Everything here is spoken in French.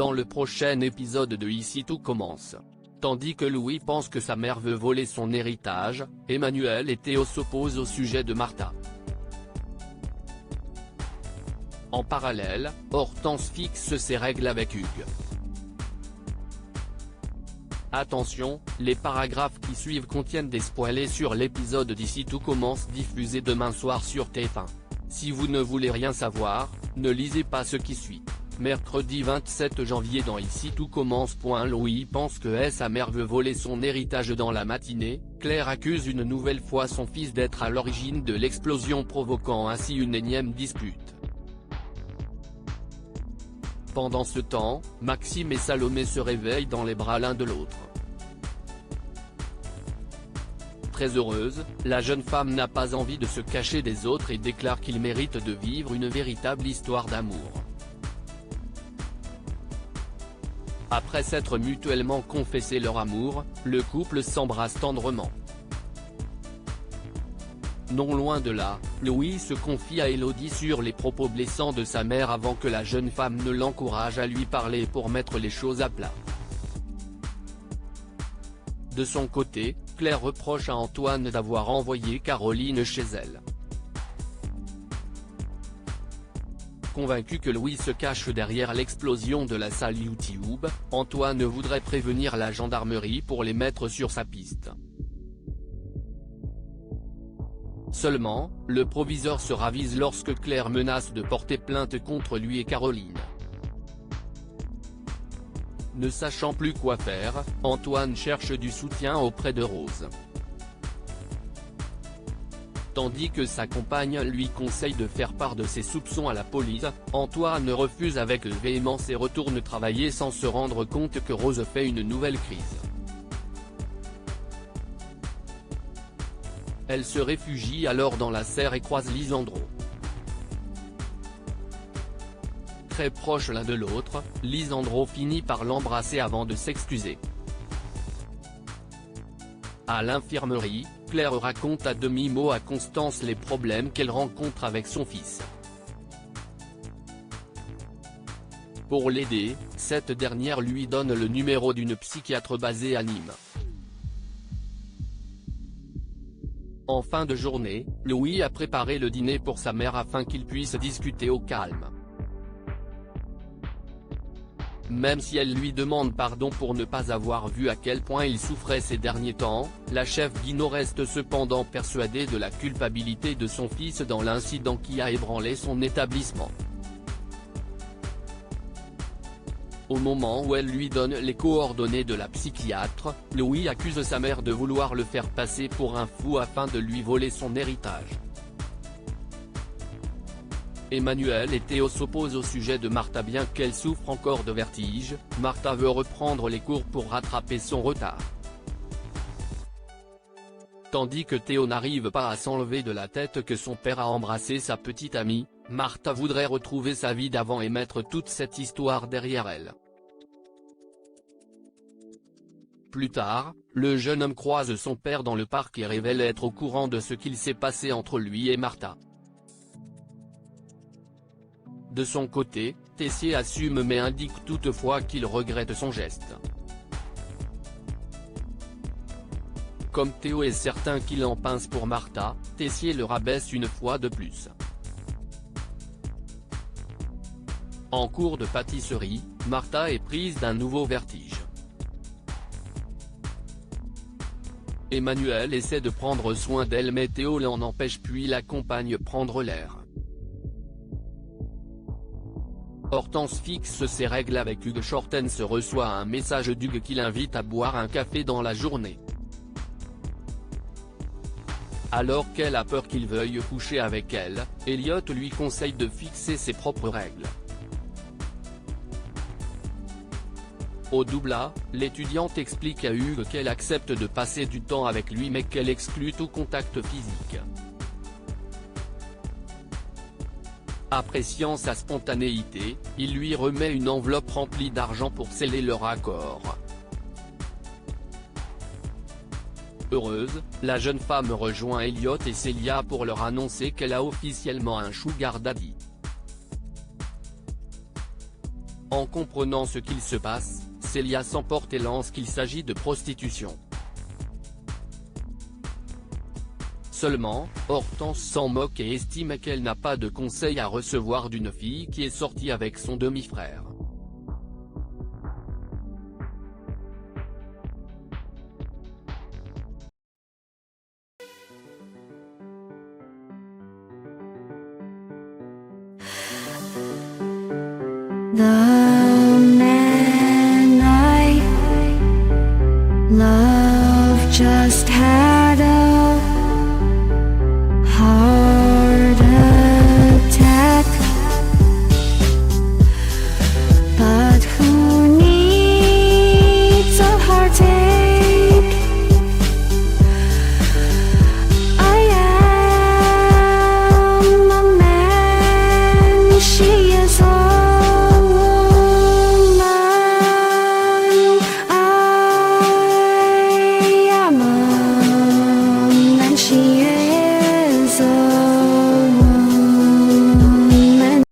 dans le prochain épisode de Ici tout commence. Tandis que Louis pense que sa mère veut voler son héritage, Emmanuel et Théo s'opposent au sujet de Martha. En parallèle, Hortense fixe ses règles avec Hugues. Attention, les paragraphes qui suivent contiennent des spoilers sur l'épisode d'Ici tout commence diffusé demain soir sur TF1. Si vous ne voulez rien savoir, ne lisez pas ce qui suit. Mercredi 27 janvier dans Ici tout commence. Louis pense que sa mère veut voler son héritage. Dans la matinée, Claire accuse une nouvelle fois son fils d'être à l'origine de l'explosion, provoquant ainsi une énième dispute. Pendant ce temps, Maxime et Salomé se réveillent dans les bras l'un de l'autre. Très heureuse, la jeune femme n'a pas envie de se cacher des autres et déclare qu'ils méritent de vivre une véritable histoire d'amour. Après s'être mutuellement confessé leur amour, le couple s'embrasse tendrement. Non loin de là, Louis se confie à Élodie sur les propos blessants de sa mère avant que la jeune femme ne l'encourage à lui parler pour mettre les choses à plat. De son côté, Claire reproche à Antoine d'avoir envoyé Caroline chez elle. Convaincu que Louis se cache derrière l'explosion de la salle YouTube, Antoine voudrait prévenir la gendarmerie pour les mettre sur sa piste. Seulement, le proviseur se ravise lorsque Claire menace de porter plainte contre lui et Caroline. Ne sachant plus quoi faire, Antoine cherche du soutien auprès de Rose. Tandis que sa compagne lui conseille de faire part de ses soupçons à la police, Antoine refuse avec véhémence et retourne travailler sans se rendre compte que Rose fait une nouvelle crise. Elle se réfugie alors dans la serre et croise Lisandro. Très proches l'un de l'autre, Lisandro finit par l'embrasser avant de s'excuser. À l'infirmerie, Claire raconte à demi-mot à Constance les problèmes qu'elle rencontre avec son fils. Pour l'aider, cette dernière lui donne le numéro d'une psychiatre basée à Nîmes. En fin de journée, Louis a préparé le dîner pour sa mère afin qu'ils puissent discuter au calme. Même si elle lui demande pardon pour ne pas avoir vu à quel point il souffrait ces derniers temps, la chef Guino reste cependant persuadée de la culpabilité de son fils dans l'incident qui a ébranlé son établissement. Au moment où elle lui donne les coordonnées de la psychiatre, Louis accuse sa mère de vouloir le faire passer pour un fou afin de lui voler son héritage. Emmanuel et Théo s'opposent au sujet de Martha. Bien qu'elle souffre encore de vertige, Martha veut reprendre les cours pour rattraper son retard. Tandis que Théo n'arrive pas à s'enlever de la tête que son père a embrassé sa petite amie, Martha voudrait retrouver sa vie d'avant et mettre toute cette histoire derrière elle. Plus tard, le jeune homme croise son père dans le parc et révèle être au courant de ce qu'il s'est passé entre lui et Martha. De son côté, Tessier assume mais indique toutefois qu'il regrette son geste. Comme Théo est certain qu'il en pince pour Martha, Tessier le rabaisse une fois de plus. En cours de pâtisserie, Martha est prise d'un nouveau vertige. Emmanuel essaie de prendre soin d'elle mais Théo l'en empêche puis l'accompagne prendre l'air. Hortense fixe ses règles avec Hugues. Hortense reçoit un message d'Hugues qui l'invite à boire un café dans la journée. Alors qu'elle a peur qu'il veuille coucher avec elle, Elliot lui conseille de fixer ses propres règles. Au doubla, l'étudiante explique à Hugues qu'elle accepte de passer du temps avec lui mais qu'elle exclut tout contact physique. Appréciant sa spontanéité, il lui remet une enveloppe remplie d'argent pour sceller leur accord. Heureuse, la jeune femme rejoint Elliot et Célia pour leur annoncer qu'elle a officiellement un sugar daddy. En comprenant ce qu'il se passe, Célia s'emporte et lance qu'il s'agit de prostitution. Seulement, Hortense s'en moque et estime qu'elle n'a pas de conseils à recevoir d'une fille qui est sortie avec son demi-frère.